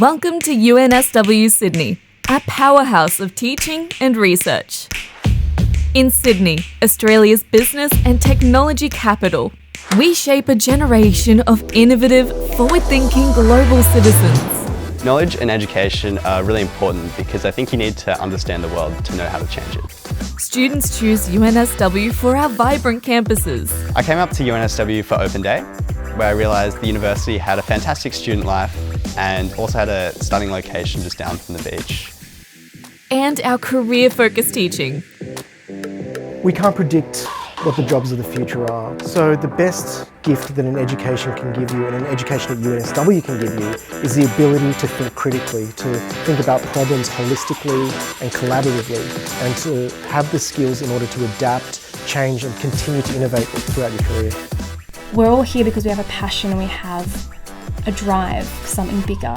Welcome to UNSW Sydney, a powerhouse of teaching and research. In Sydney, Australia's business and technology capital, we shape a generation of innovative, forward-thinking global citizens. Knowledge and education are really important because I think you need to understand the world to know how to change it. Students choose UNSW for our vibrant campuses. I came up to UNSW for Open Day, where I realised the university had a fantastic student life and also had a stunning location just down from the beach. And our career-focused teaching. We can't predict what the jobs of the future are. So the best gift that an education can give you and an education at UNSW can give you is the ability to think critically, to think about problems holistically and collaboratively, and to have the skills in order to adapt, change and continue to innovate throughout your career. We're all here because we have a passion and we have a drive for something bigger.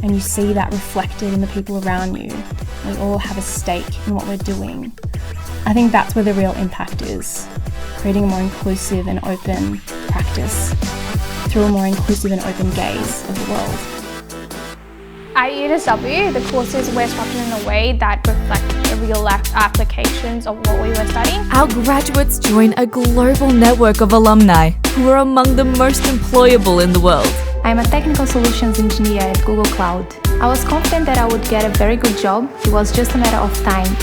And you see that reflected in the people around you. We all have a stake in what we're doing. I think that's where the real impact is, creating a more inclusive and open practice through a more inclusive and open gaze of the world. At UNSW, the courses were structured in a way that reflect the real life applications of what we were studying. Our graduates join a global network of alumni who are among the most employable in the world. I'm a technical solutions engineer at Google Cloud. I was confident that I would get a very good job. It was just a matter of time.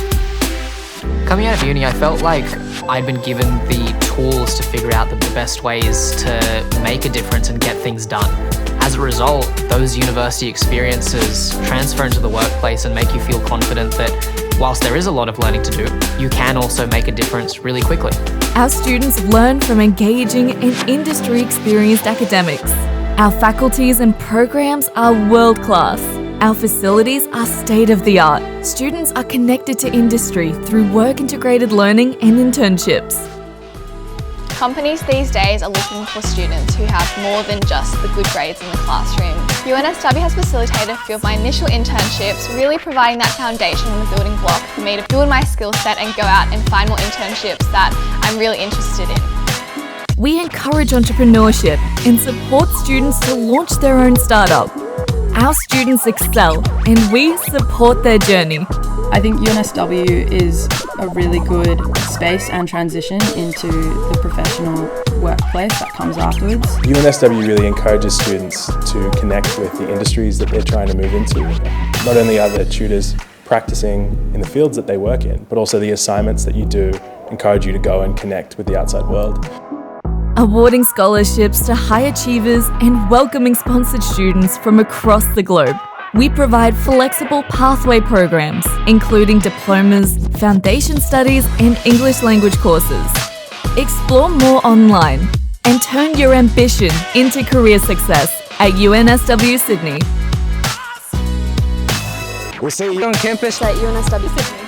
Coming out of uni, I felt like I'd been given the tools to figure out the best ways to make a difference and get things done. As a result, those university experiences transfer into the workplace and make you feel confident that whilst there is a lot of learning to do, you can also make a difference really quickly. Our students learn from engaging and industry-experienced academics. Our faculties and programs are world-class. Our facilities are state-of-the-art. Students are connected to industry through work-integrated learning and internships. Companies these days are looking for students who have more than just the good grades in the classroom. UNSW has facilitated a few of my initial internships, really providing that foundation and the building block for me to build my skill set and go out and find more internships that I'm really interested in. We encourage entrepreneurship and support students to launch their own startup. Our students excel and we support their journey. I think UNSW is a really good space and transition into the professional workplace that comes afterwards. UNSW really encourages students to connect with the industries that they're trying to move into. Not only are the tutors practicing in the fields that they work in, but also the assignments that you do encourage you to go and connect with the outside world. Awarding scholarships to high achievers and welcoming sponsored students from across the globe. We provide flexible pathway programs, including diplomas, foundation studies, and English language courses. Explore more online and turn your ambition into career success at UNSW Sydney. We'll see you on campus at UNSW Sydney.